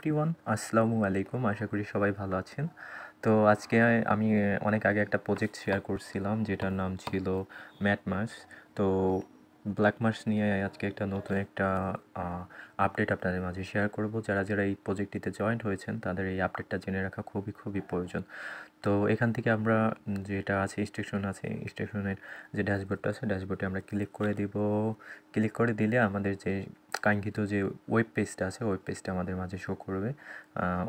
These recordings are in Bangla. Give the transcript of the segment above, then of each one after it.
এভরিওয়ান, আসসালামু আলাইকুম। আশা করি সবাই ভালো আছেন। তো আজকে আমি অনেক আগে একটা প্রজেক্ট শেয়ার করছিলাম যেটার নাম ছিল ম্যাট মাস। তো ব্ল্যাক মাস নিয়ে আজকে নতুন একটা আপডেট আপনাদের মাঝে শেয়ার করব। যারা যারা এই প্রজেক্টটিতে জয়েন্ট হয়েছেন তাদের এই আপডেটটা জেনে রাখা খুবই খুবই প্রয়োজন। তো এখান থেকে আমরা যেটা আছে স্টেশনের যে ড্যাশবোর্ডটা আছে, ড্যাশবোর্ডে আমরা ক্লিক করে দিব। ক্লিক করে দিলে আমাদের যে কাঙ্ক্ষিত যে ওয়েব পেজটা আছে, ওয়েব পেজটা আমাদের মাঝে শো করবে।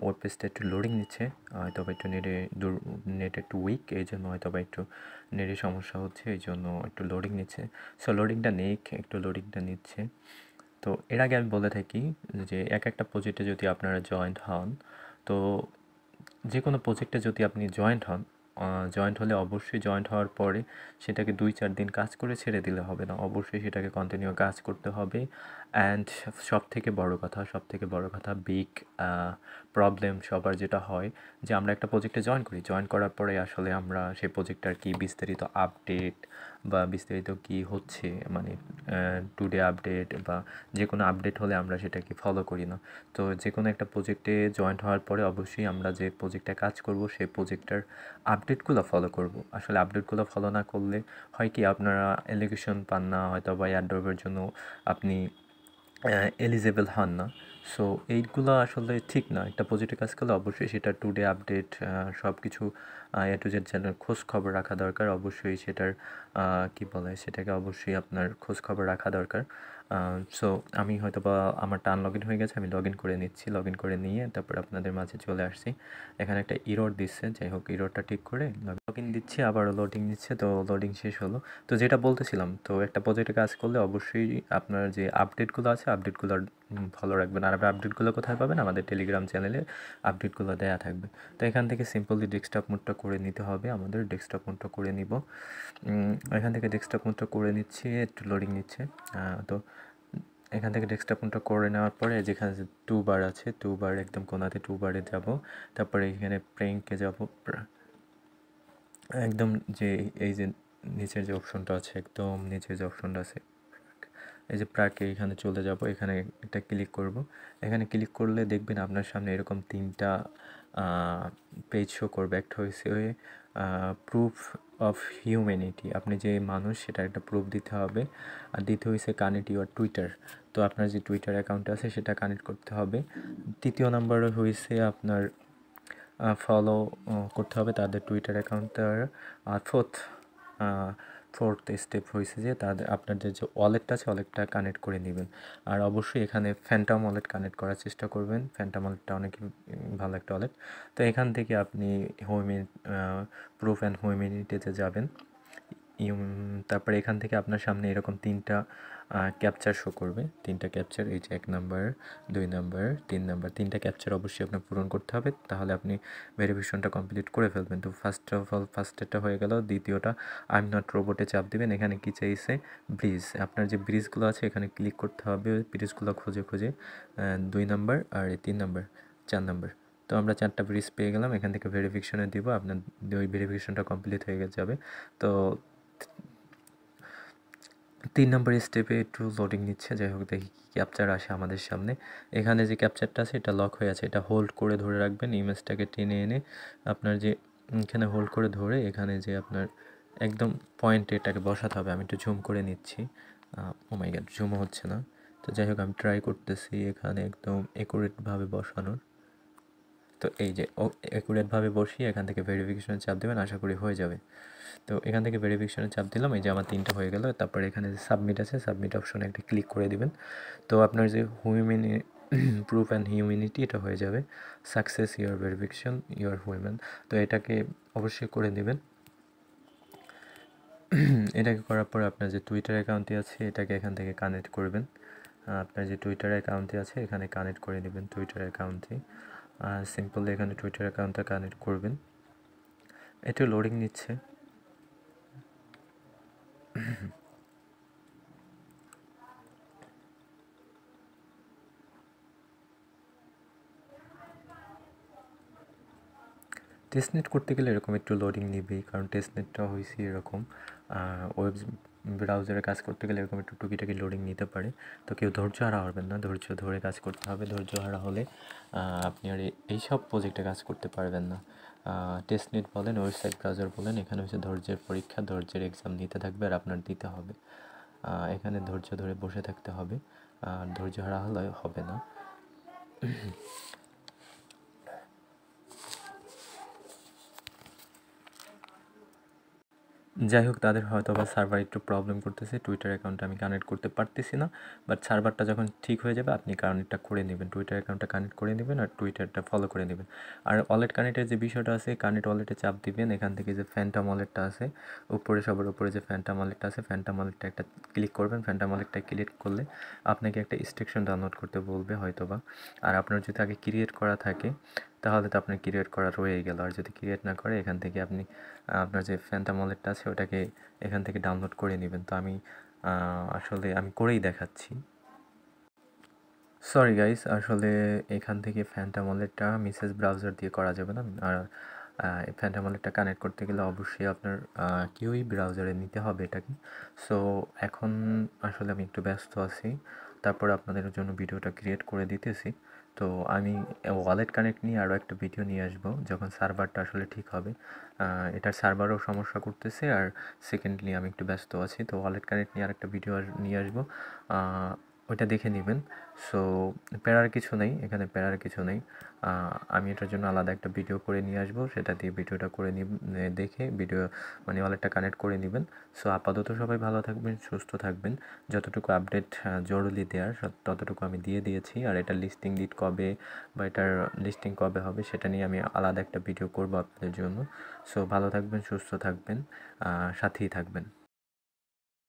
ওয়েব পেজটা একটু লোডিং নিচ্ছে, হয়তো বা একটু নেট একটু উইক, এই জন্য হয়তো বা একটু নেটের সমস্যা হচ্ছে, এই জন্য একটু লোডিং নিচ্ছে। সো লোডিংটা একটু লোডিংটা নিচ্ছে। তো এর আগে আমি বলে থাকি যে একটা প্রজেক্টে যদি আপনারা জয়েন্ট হন, তো যে কোনো প্রজেক্টে যদি আপনি জয়েন্ট হন, জয়েন্ট হলে অবশ্যই জয়েন্ট হওয়ার পরে সেটাকে 2-4 দিন কাজ করে ছেড়ে দিলে হবে না, অবশ্যই সেটাকে কন্টিনিউ কাজ করতে হবে। অ্যান্ড সবথেকে বড় কথা বিগ প্রবলেম সবার যেটা হয় যে আমরা একটা প্রজেক্টে জয়েন করার পরে আসলে আমরা সেই প্রজেক্টটার কি বিস্তারিত আপডেট বা বিস্তারিত কি হচ্ছে, মানে টুডে আপডেট বা যে কোনো আপডেট হলে আমরা সেটাকে ফলো করি না। তো যে কোনো একটা প্রজেক্টে জয়েন্ট হওয়ার পরে অবশ্যই আমরা যে প্রজেক্টে কাজ করব সেই প্রজেক্টটার আপডেটগুলো ফলো করব। আসলে আপডেটগুলো ফলো না করলে হয় কি, আপনারা এলিগেশন পান না, হয়তো বা এয়ারড্রপের জন্য আপনি এলিজেবল হন না। সো এইগুলো আসলে ঠিক না। একটা প্রজেক্টে কাজ করলে অবশ্যই সেটা টুডে আপডেট সব কিছু এ টু জেড যেন খোঁজ খবর রাখা দরকার। অবশ্যই সেটার কী বলে, সেটাকে অবশ্যই আপনার খোঁজ খবর রাখা দরকার। সো আমি হয়তো বা আমারটা আনলগ ইন হয়ে গেছে, আমি লগ ইন করে নিচ্ছি। লগ ইন করে নিয়ে তারপর আপনাদের মাঝে চলে আসছি। এখানে একটা ইরর দিচ্ছে, যাই হোক ইররটা ঠিক করে লগ ইন দিচ্ছি, আবারও লোডিং নিচ্ছে। তো লোডিং শেষ হলো। তো যেটা বলতেছিলাম, তো একটা প্রজেক্টে কাজ করলে অবশ্যই আপনার যে আপডেটগুলো আছে আপডেটগুলো ফলো রাখবেন। আর আপডেটগুলো কোথায় পাবেন? আমাদের টেলিগ্রাম চ্যানেলে আপডেটগুলো দেওয়া থাকবে। তো এখান থেকে সিম্পলি ডেস্কটপ মোডটা করে নিতে হবে। আমাদের ডেস্কটপ মোডটা করে নিব। এখান থেকে ডেস্কটপ মোডটা করে নিচ্ছি, একটু লোডিং নিচ্ছে। তো এখান থেকে ডেস্কটপ মোডটা করে নেওয়ার পরে যেখানে টু বার আছে, টু বার একদম কোনাতে টু বারে যাব। তারপরে এখানে প্রেঙ্কে যাব, একদম যে এই যে নিচের যে অপশনটা আছে, একদম নিচের যে অপশনটা আছে, এই যে প্রাকে, এখানে চলে যাব। এখানে এটা ক্লিক করব। এখানে ক্লিক করলে দেখবেন আপনার সামনে এরকম 3টা পেজ শো করবে। একটা হয়েছে প্রুফ অফ হিউম্যানিটি, আপনি যে মানুষ সেটা একটা প্রুফ দিতে হবে। আর দ্বিতীয় হয়েছে কানেক্ট ইউর টুইটার, তো আপনার যে টুইটার অ্যাকাউন্ট আছে সেটা কানেক্ট করতে হবে। তৃতীয় নাম্বারে হয়েছে আপনার ফলো করতে হবে তাদের টুইটার অ্যাকাউন্টটার। আর ফোর্থ স্টেপ হয়েছে যে আপনাদের যে ওয়ালেটটা আছে ওয়ালেটটা কানেক্ট করে নেবেন। আর অবশ্যই এখানে ফ্যান্টম ওয়ালেট কানেক্ট করার চেষ্টা করবেন। ফ্যান্টম ওয়ালেটটা অনেক ভালো একটা ওয়ালেট। তো এখান থেকে আপনি প্রুফ অ্যান্ড হিউম্যানিটিতে যাবেন। তারপরে এখান থেকে আপনার সামনে এরকম 3টা ক্যাপচার শো করবে। 3টা ক্যাপচার, এই যে 1 নাম্বার, 2 নাম্বার, 3 নাম্বার, 3টা ক্যাপচার অবশ্যই আপনার পূরণ করতে হবে, তাহলে আপনি ভেরিফিকেশনটা কমপ্লিট করে ফেলবেন। তো ফার্স্ট অফ অল ফার্স্টেরটা হয়ে গেল। দ্বিতীয়টা আই এম নট রোবটে চাপ দিবেন। এখানে কী চাইছে? ব্রিজ, আপনার যে ব্রিজগুলো আছে এখানে ক্লিক করতে হবে, ব্রিজগুলো খুঁজে খুঁজে। 2 নাম্বার আর 3 নাম্বার, 4 নাম্বার। তো আমরা 4টা ব্রিজ পেয়ে গেলাম। এখান থেকে ভেরিফিকেশনে দিব, আপনার ওই ভেরিফিকেশনটা কমপ্লিট হয়ে যাবে। তো 3 নম্বর স্টেপে একটু লোডিং নিচ্ছে। যাই হোক, দেখি কী ক্যাপচার আসে আমাদের সামনে। এখানে যে ক্যাপচারটা আছে এটা লক হয়ে আছে, এটা হোল্ড করে ধরে রাখবেন। ইমেজটাকে টেনে এনে আপনার যে এখানে হোল্ড করে ধরে এখানে যে আপনার একদম পয়েন্টে এটাকে বসাতে হবে। আমি একটু জুম করে নিচ্ছি। ও মাই গড, জুমও হচ্ছে না। তো যাই হোক, আমি ট্রাই করতেছি এখানে একদম অ্যাকুরেটভাবে বসানোর। তো এই যে অ্যাকুরেটভাবে বসিয়ে এখান থেকে ভেরিফিকেশনে চাপ দেবেন, আশা করি হয়ে যাবে। তো এখান থেকে ভেরিফিকেশনে চাপ দিলাম, এই যে আমার 3টা হয়ে গেল। তারপরে এখানে যে সাবমিট আছে, সাবমিট অপশনে একটা ক্লিক করে দিবেন। তো আপনার যে প্রুফ অ্যান্ড হিউম্যানিটি এটা হয়ে যাবে। Success your verification your human. তো এটাকে অবশ্যই করে দিবেন। এটাকে করার পর আপনার যে টুইটার অ্যাকাউন্টটি আছে এটাকে এখান থেকে কানেক্ট করবেন। আপনার যে টুইটার অ্যাকাউন্টটি আছে এখানে কানেক্ট করে নেবেন টুইটার অ্যাকাউন্টটি। সিম্পলি এখানে টুইটার অ্যাকাউন্টটা কানেক্ট করবেন। এটা লোডিং নিচ্ছে। টেস্টনেট করতে গেলে এরকম একটু লোডিং নেবেই, কারণ টেস্টনেটটা হয়েছে এরকম ওয়েব ব্রাউজারে কাজ করতে গেলে এরকম একটু টুকিটাকি লোডিং নিতে পারে। তো কেউ ধৈর্য হারা হবেন না, ধৈর্য ধরে কাজ করতে হবে। ধৈর্য হারা হলে আপনি আর এইসব প্রজেক্টে কাজ করতে পারবেন না। টেস্টনেট বলেন, ওয়েবসাইট ব্রাউজার বলেন, এখানে হচ্ছে ধৈর্যের পরীক্ষা, ধৈর্যের এক্সাম নিতে থাকবে আর আপনার দিতে হবে। এখানে ধৈর্য ধরে বসে থাকতে হবে, আর ধৈর্য হারা হলে হবে না। যাই হোক, তাদের হয়তো বা সার্ভার একটু প্রবলেম করতেছে, টুইটার অ্যাকাউন্টে আমি কানেক্ট করতে পারতেছি না। বাট সার্ভারটা যখন ঠিক হয়ে যাবে আপনি কানেক্টটা করে নেবেন, টুইটার অ্যাকাউন্টটা কানেক্ট করে নেবেন আর টুইটারটা ফলো করে নেবেন। আর ওয়ালেট কানেক্টের যে বিষয়টা আছে, কানেক্ট ওয়ালেটে চাপ দিবেন, এখান থেকে যে ফ্যান্টম ওয়ালেটটা আছে উপরে, সবার উপরে যে ফ্যান্টম ওয়ালেটটা আছে, ফ্যান্টম ওয়ালেটটা একটা ক্লিক করবেন। ফ্যান্টম ওয়ালেটটা ক্লিক করলে আপনাকে একটা ইনস্ট্রাকশন ডাউনলোড করতে বলবে হয়তো বা। আর আপনার যদি আগে ক্রিয়েট করা থাকে তাহলে তো আপনার ক্রিয়েট করা রয়েই গেল। আর যদি ক্রিয়েট না করে, এখান থেকে আপনি আপনার যে ফ্যান্টম ওয়ালেটটা আছে ওটাকে এখান থেকে ডাউনলোড করে নেবেন। তো আমি আসলে আমি করেই দেখাচ্ছি। সরি গাইস, আসলে এখান থেকে ফ্যান্টম ওয়ালেটটা মেসেজ ব্রাউজার দিয়ে করা যাবে না। আর ফ্যান্টম ওয়ালেটটা কানেক্ট করতে গেলে অবশ্যই আপনার কিউই ব্রাউজারে নিতে হবে এটাকে। সো এখন আসলে আমি একটু ব্যস্ত আছি, তারপর আপনাদের জন্য ভিডিওটা ক্রিয়েট করে দিতেছি। তো আমি ওয়ালেট কানেক্ট নিয়ে আরও একটা ভিডিও নিয়ে আসবো যখন সার্ভারটা আসলে ঠিক হবে। এটার সার্ভারও সমস্যা করতেছে, আর সেকেন্ডলি আমি একটু ব্যস্ত আছি। তো ওয়ালেট কানেক্ট নিয়ে আরেকটা ভিডিও নিয়ে আসবো, ওইটা দেখে নেবেন। সো প্যারার কিছু নেই, এখানে প্যারার কিছু নেই। আমি এটার জন্য আলাদা একটা ভিডিও করে নিয়ে আসবো, সেটা দিয়ে ভিডিওটা করে দেখে ভিডিও মানে ওয়ালেটটা কানেক্ট করে নেবেন। সো আপাতত সবাই ভালো থাকবেন, সুস্থ থাকবেন। যতটুকু আপডেট জরুরি দেওয়ার ততটুকু আমি দিয়ে দিয়েছি। আর এটার লিস্টিং ডিট কবে বা এটার লিস্টিং কবে হবে সেটা নিয়ে আমি আলাদা একটা ভিডিও করবো আপনাদের জন্য। সো ভালো থাকবেন, সুস্থ থাকবেন, সাথেই থাকবেন।